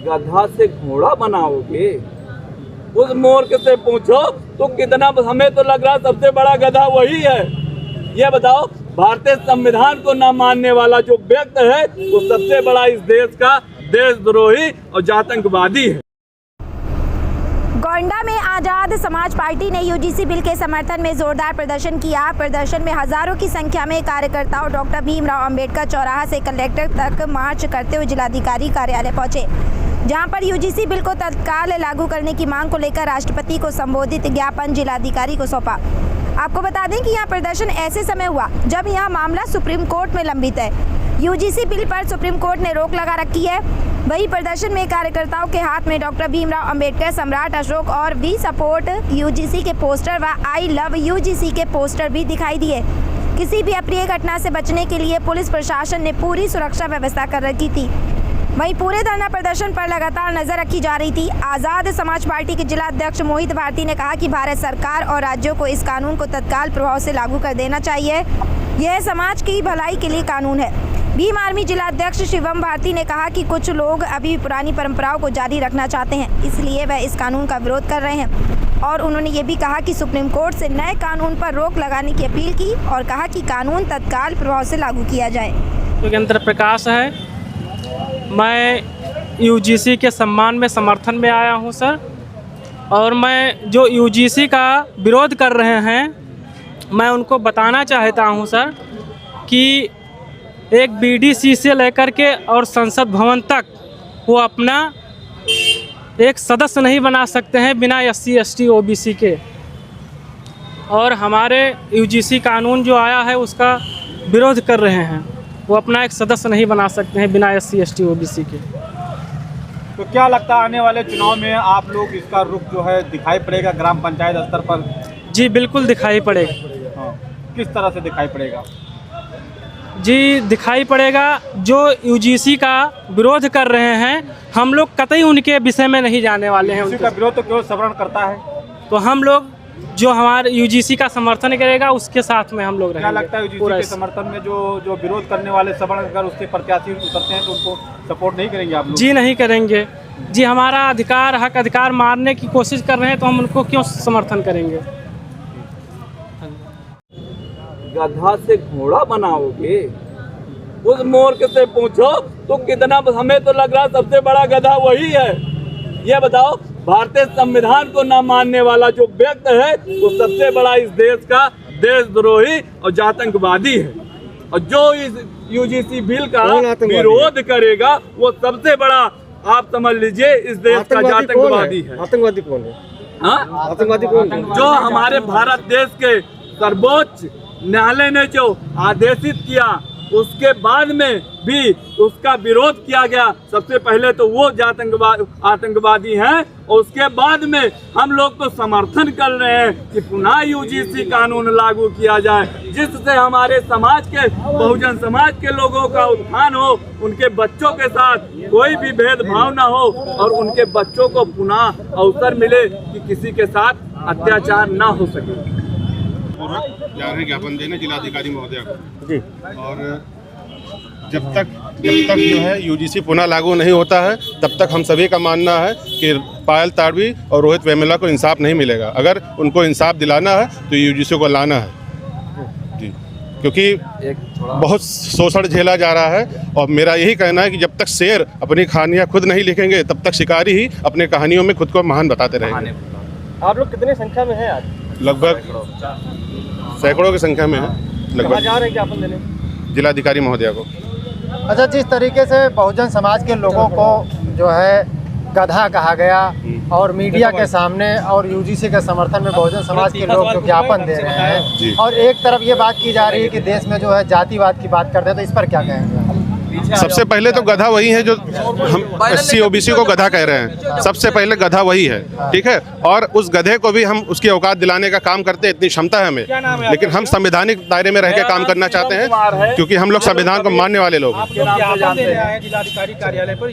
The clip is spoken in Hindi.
गधा से घोड़ा बनाओगे? उस मूर्ख से पूछो तो कितना, हमें तो लग रहा सबसे बड़ा गधा वही है। ये बताओ, भारतीय संविधान को न मानने वाला जो व्यक्ति है वो सबसे बड़ा इस देश का देशद्रोही और आतंकवादी है। गोंडा में आजाद समाज पार्टी ने यूजीसी बिल के समर्थन में जोरदार प्रदर्शन किया। प्रदर्शन में हजारों की संख्या में कार्यकर्ताओं डॉक्टर भीमराव अंबेडकर चौराहा से कलेक्टर तक मार्च करते हुए जिलाधिकारी कार्यालय पहुंचे, जहां पर यूजीसी बिल को तत्काल लागू करने की मांग को लेकर राष्ट्रपति को संबोधित ज्ञापन जिलाधिकारी को सौंपा। आपको बता दें कि यहां प्रदर्शन ऐसे समय हुआ जब यहां मामला सुप्रीम कोर्ट में लंबित है। यूजीसी बिल पर सुप्रीम कोर्ट ने रोक लगा रखी है। वहीं प्रदर्शन में कार्यकर्ताओं के हाथ में डॉक्टर भीमराव अंबेडकर, सम्राट अशोक और वी सपोर्ट यूजीसी के पोस्टर व आई लव यूजीसी के पोस्टर भी दिखाई दिए। किसी भी अप्रिय घटना से बचने के लिए पुलिस प्रशासन ने पूरी सुरक्षा व्यवस्था कर रखी थी। वहीं पूरे धरना प्रदर्शन पर लगातार नजर रखी जा रही थी। आजाद समाज पार्टी के जिला अध्यक्ष मोहित भारती ने कहा कि भारत सरकार और राज्यों को इस कानून को तत्काल प्रभाव से लागू कर देना चाहिए। यह समाज की भलाई के लिए कानून है। भीम आर्मी जिला अध्यक्ष शिवम भारती ने कहा कि कुछ लोग अभी पुरानी परंपराओं को जारी रखना चाहते हैं, इसलिए वह इस कानून का विरोध कर रहे हैं। और उन्होंने ये भी कहा कि सुप्रीम कोर्ट से नए कानून पर रोक लगाने की अपील की और कहा कि कानून तत्काल प्रभाव से लागू किया जाए। योगेंद्र प्रकाश है, मैं यूजीसी के सम्मान में समर्थन में आया हूं सर। और मैं जो यूजीसी का विरोध कर रहे हैं, मैं उनको बताना चाहता हूं सर कि एक बीडीसी से लेकर के और संसद भवन तक वो अपना एक सदस्य नहीं बना सकते हैं बिना SC ST OBC के। और हमारे यूजीसी कानून जो आया है उसका विरोध कर रहे हैं, वो अपना एक सदस्य नहीं बना सकते हैं बिना SC ST OBC के। तो क्या लगता है आने वाले चुनाव में आप लोग इसका रुख जो है दिखाई पड़ेगा ग्राम पंचायत स्तर पर? जी बिल्कुल दिखाई पड़ेगा। हाँ, किस तरह से दिखाई पड़ेगा? जी दिखाई पड़ेगा, जो यूजीसी का विरोध कर रहे हैं हम लोग कतई उनके विषय में नहीं जाने वाले हैं। यूजीसी का विरोध तो केवल सवर्ण करता है, तो हम लोग जो हमारे यूजीसी का समर्थन करेगा उसके साथ में हम लोग रहेंगे। क्या लगता है यूजीसी के समर्थन में जो विरोध करने वाले सवर्ण अगर उसके प्रत्याशी उतरते हैं तो उनको सपोर्ट नहीं करेंगे आप लोग? जी नहीं करेंगे जी, हमारा अधिकार हक अधिकार मारने की कोशिश कर रहे हैं तो हम उनको क्यों समर्थन करेंगे? गधा से घोड़ा बनाओगे? उस मूर्ख से पूछो तो कितना, हमें तो लग रहा सबसे बड़ा गधा वही है। ये बताओ, भारतीय संविधान को न मानने वाला जो व्यक्ति है वो सबसे बड़ा इस देश का देशद्रोही और आतंकवादी है। और जो इस यूजीसी बिल का विरोध करेगा वो सबसे बड़ा, आप समझ लीजिए, इस देश का आतंकवादी है। आतंकवादी कौन है? हाँ, आतंकवादी कौन है? जो हमारे भारत देश के सर्वोच्च न्यायालय ने जो आदेशित किया उसके बाद में भी उसका विरोध किया गया। सबसे पहले तो वो आतंकवादी हैं और उसके बाद में हम लोग तो समर्थन कर रहे हैं कि पुनः यूजीसी कानून लागू किया जाए, जिससे हमारे समाज के, बहुजन समाज के लोगों का उत्थान हो, उनके बच्चों के साथ कोई भी भेदभाव ना हो और उनके बच्चों को पुनः अवसर मिले कि किसी के साथ अत्याचार ना हो सके। जा रहे ज्ञापन देने जिलाधिकारी महोदय को जी। और जब तक जो है यूजीसी पुनः लागू नहीं होता है तब तक हम सभी का मानना है कि पायल ताड़वी और रोहित वेमुला को इंसाफ नहीं मिलेगा। अगर उनको इंसाफ दिलाना है तो यूजीसी को लाना है जी, क्योंकि बहुत शोषण झेला जा रहा है। और मेरा यही कहना है कि जब तक शेर अपनी कहानियाँ खुद नहीं लिखेंगे तब तक शिकारी ही अपने कहानियों में खुद को महान बताते रहेंगे। आप लोग कितनी संख्या में हैं आज? लगभग सैकड़ों की संख्या में है। लगभग जा रहे हैं ज्ञापन देने जिलाधिकारी महोदया को। अच्छा, जिस तरीके से बहुजन समाज के लोगों को जो है गधा कहा गया और मीडिया के सामने और यूजीसी के समर्थन में बहुजन समाज के लोग जो ज्ञापन दे रहे हैं, और एक तरफ ये बात की जा रही है कि देश में जो है जातिवाद की बात करते हैं, तो इस पर क्या कहेंगे? सबसे पहले तो गधा वही है जो हम SC OBC को गधा कह रहे हैं। सबसे पहले गधा वही है, ठीक है। और उस गधे को भी हम उसकी औकात दिलाने का काम करते हैं, इतनी क्षमता है हमें। लेकिन हम संवैधानिक दायरे में रह के काम करना चाहते हैं क्योंकि हम लोग संविधान को मानने वाले लोग हैं। जिलाधिकारी कार्यालय पर